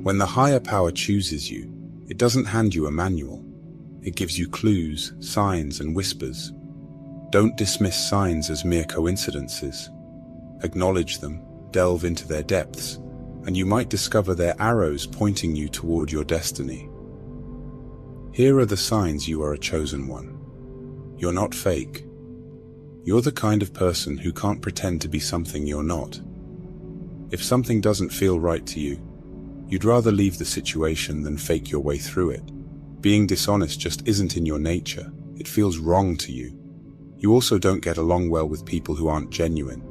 When the higher power chooses you, it doesn't hand you a manual. It gives you clues, signs, and whispers. Don't dismiss signs as mere coincidences. Acknowledge them, delve into their depths, and you might discover their arrows pointing you toward your destiny. Here are the signs you are a chosen one. You're not fake. You're the kind of person who can't pretend to be something you're not. If something doesn't feel right to you, you'd rather leave the situation than fake your way through it. Being dishonest just isn't in your nature. It feels wrong to you. You also don't get along well with people who aren't genuine,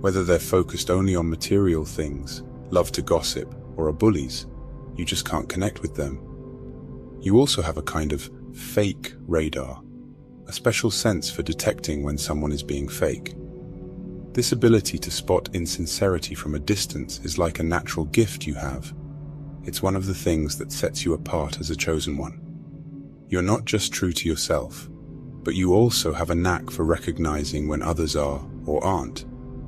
whether they're focused only on material things, love to gossip, or are bullies. You just can't connect with them. You also have a kind of fake radar, a special sense for detecting when someone is being fake. This ability to spot insincerity from a distance is like a natural gift you have. It's one of the things that sets you apart as a chosen one. You're not just true to yourself, but you also have a knack for recognizing when others are, or aren't,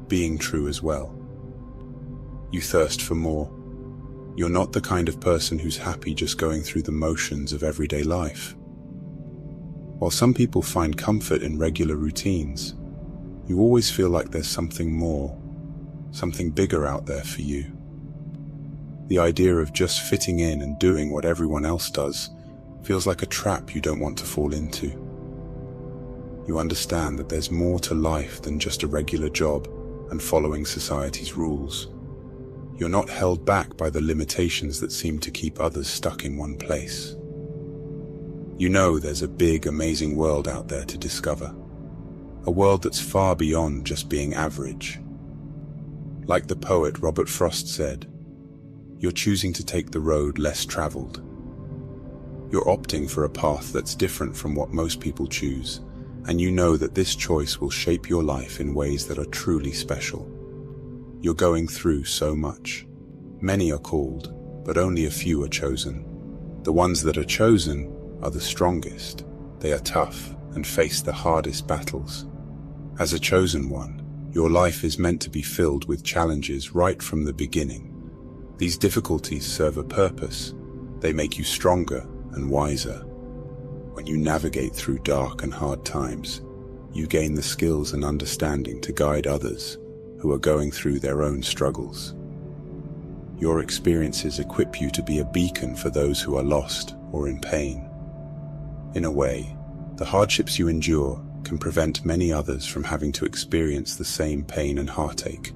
being true as well. You thirst for more. You're not the kind of person who's happy just going through the motions of everyday life. While some people find comfort in regular routines, you always feel like there's something more, something bigger out there for you. The idea of just fitting in and doing what everyone else does feels like a trap you don't want to fall into. You understand that there's more to life than just a regular job and following society's rules. You're not held back by the limitations that seem to keep others stuck in one place. You know there's a big, amazing world out there to discover. A world that's far beyond just being average. Like the poet Robert Frost said, you're choosing to take the road less traveled. You're opting for a path that's different from what most people choose, and you know that this choice will shape your life in ways that are truly special. You're going through so much. Many are called, but only a few are chosen. The ones that are chosen are the strongest. They are tough and face the hardest battles. As a chosen one, your life is meant to be filled with challenges right from the beginning. These difficulties serve a purpose. They make you stronger and wiser. When you navigate through dark and hard times, you gain the skills and understanding to guide others who are going through their own struggles. Your experiences equip you to be a beacon for those who are lost or in pain. In a way, the hardships you endure can prevent many others from having to experience the same pain and heartache.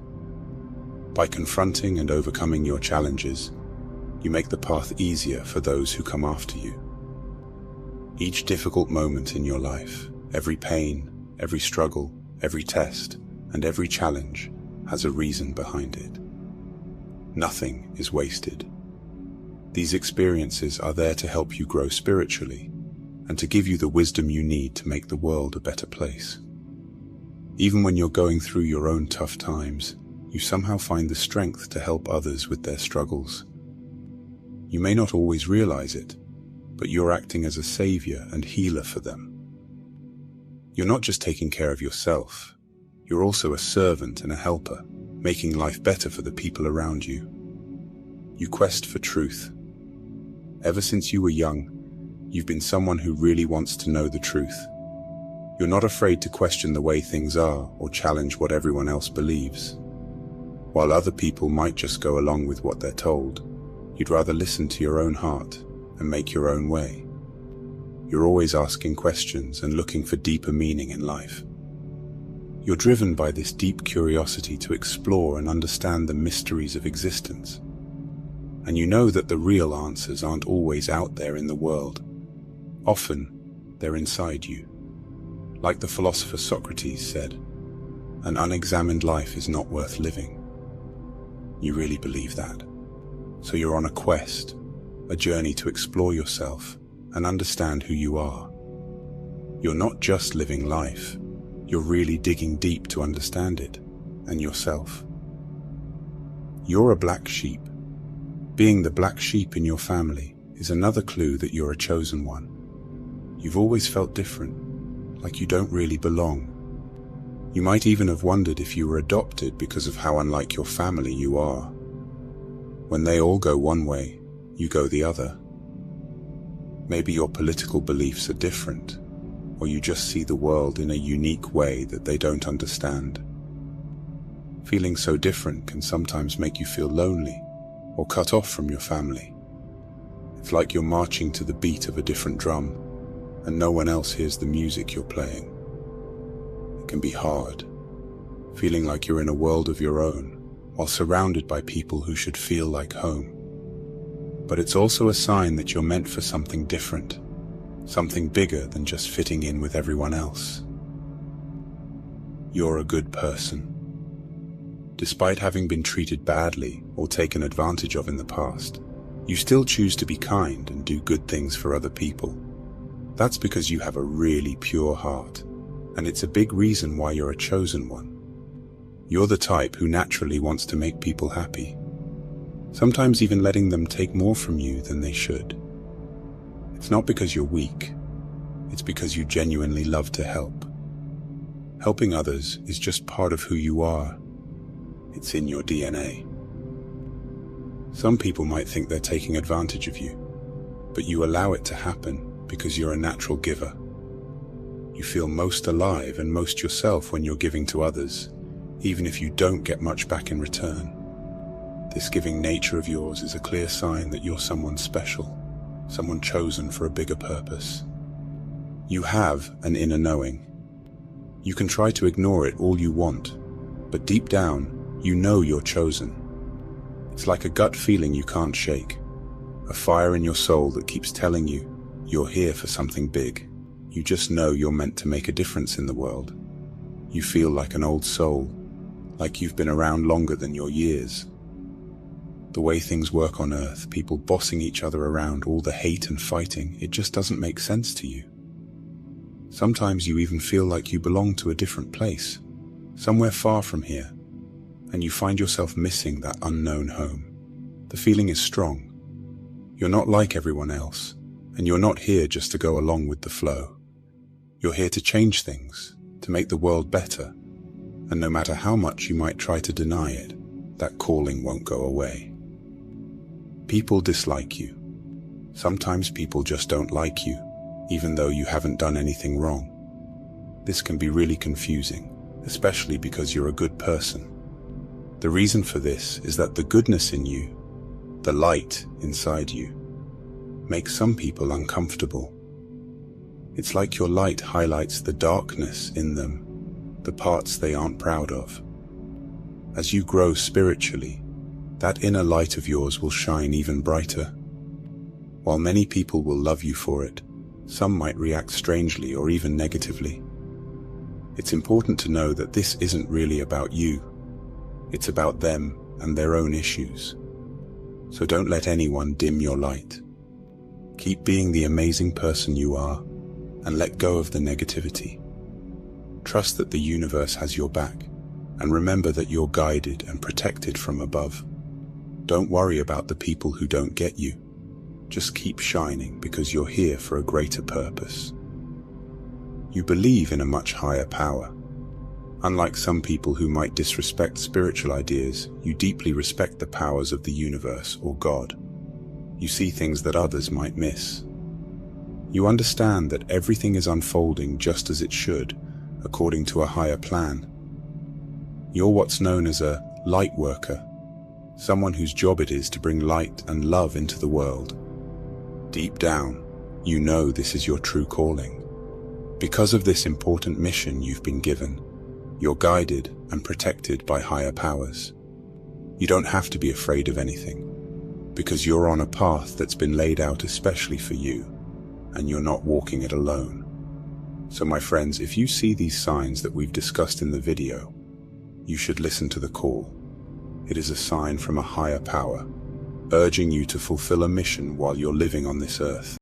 By confronting and overcoming your challenges, you make the path easier for those who come after you. Each difficult moment in your life, every pain, every struggle, every test, and every challenge has a reason behind it. Nothing is wasted. These experiences are there to help you grow spiritually and to give you the wisdom you need to make the world a better place. Even when you're going through your own tough times, you somehow find the strength to help others with their struggles. You may not always realize it, but you're acting as a savior and healer for them. You're not just taking care of yourself, you're also a servant and a helper, making life better for the people around you. You quest for truth. Ever since you were young, you've been someone who really wants to know the truth. You're not afraid to question the way things are or challenge what everyone else believes. While other people might just go along with what they're told, you'd rather listen to your own heart and make your own way. You're always asking questions and looking for deeper meaning in life. You're driven by this deep curiosity to explore and understand the mysteries of existence. And you know that the real answers aren't always out there in the world. Often, they're inside you. Like the philosopher Socrates said, an unexamined life is not worth living. You really believe that. So you're on a quest, a journey to explore yourself and understand who you are. You're not just living life, you're really digging deep to understand it and yourself. You're a black sheep. Being the black sheep in your family is another clue that you're a chosen one. You've always felt different, like you don't really belong. You might even have wondered if you were adopted because of how unlike your family you are. When they all go one way, you go the other. Maybe your political beliefs are different, or you just see the world in a unique way that they don't understand. Feeling so different can sometimes make you feel lonely or cut off from your family. It's like you're marching to the beat of a different drum, and no one else hears the music you're playing. It can be hard, feeling like you're in a world of your own, while surrounded by people who should feel like home. But it's also a sign that you're meant for something different, something bigger than just fitting in with everyone else. You're a good person. Despite having been treated badly or taken advantage of in the past, you still choose to be kind and do good things for other people. That's because you have a really pure heart, and it's a big reason why you're a chosen one. You're the type who naturally wants to make people happy, sometimes even letting them take more from you than they should. It's not because you're weak, it's because you genuinely love to help. Helping others is just part of who you are. It's in your DNA. Some people might think they're taking advantage of you, but you allow it to happen because you're a natural giver. You feel most alive and most yourself when you're giving to others, even if you don't get much back in return. This giving nature of yours is a clear sign that you're someone special, someone chosen for a bigger purpose. You have an inner knowing. You can try to ignore it all you want, but deep down, you know you're chosen. It's like a gut feeling you can't shake, a fire in your soul that keeps telling you you're here for something big. You just know you're meant to make a difference in the world. You feel like an old soul, like you've been around longer than your years. The way things work on Earth, people bossing each other around, all the hate and fighting, it just doesn't make sense to you. Sometimes you even feel like you belong to a different place, somewhere far from here, and you find yourself missing that unknown home. The feeling is strong. You're not like everyone else, and you're not here just to go along with the flow. You're here to change things, to make the world better, and no matter how much you might try to deny it, that calling won't go away. People dislike you. Sometimes people just don't like you, even though you haven't done anything wrong. This can be really confusing, especially because you're a good person. The reason for this is that the goodness in you, the light inside you, makes some people uncomfortable. It's like your light highlights the darkness in them, the parts they aren't proud of. As you grow spiritually, that inner light of yours will shine even brighter. While many people will love you for it, some might react strangely or even negatively. It's important to know that this isn't really about you. It's about them and their own issues. So don't let anyone dim your light. Keep being the amazing person you are and let go of the negativity. Trust that the universe has your back, and remember that you're guided and protected from above. Don't worry about the people who don't get you. Just keep shining because you're here for a greater purpose. You believe in a much higher power. Unlike some people who might disrespect spiritual ideas, you deeply respect the powers of the universe or God. You see things that others might miss. You understand that everything is unfolding just as it should, according to a higher plan. You're what's known as a light worker, someone whose job it is to bring light and love into the world. Deep down, you know this is your true calling. Because of this important mission you've been given, you're guided and protected by higher powers. You don't have to be afraid of anything, because you're on a path that's been laid out especially for you, and you're not walking it alone. So my friends, if you see these signs that we've discussed in the video, you should listen to the call. It is a sign from a higher power, urging you to fulfill a mission while you're living on this earth.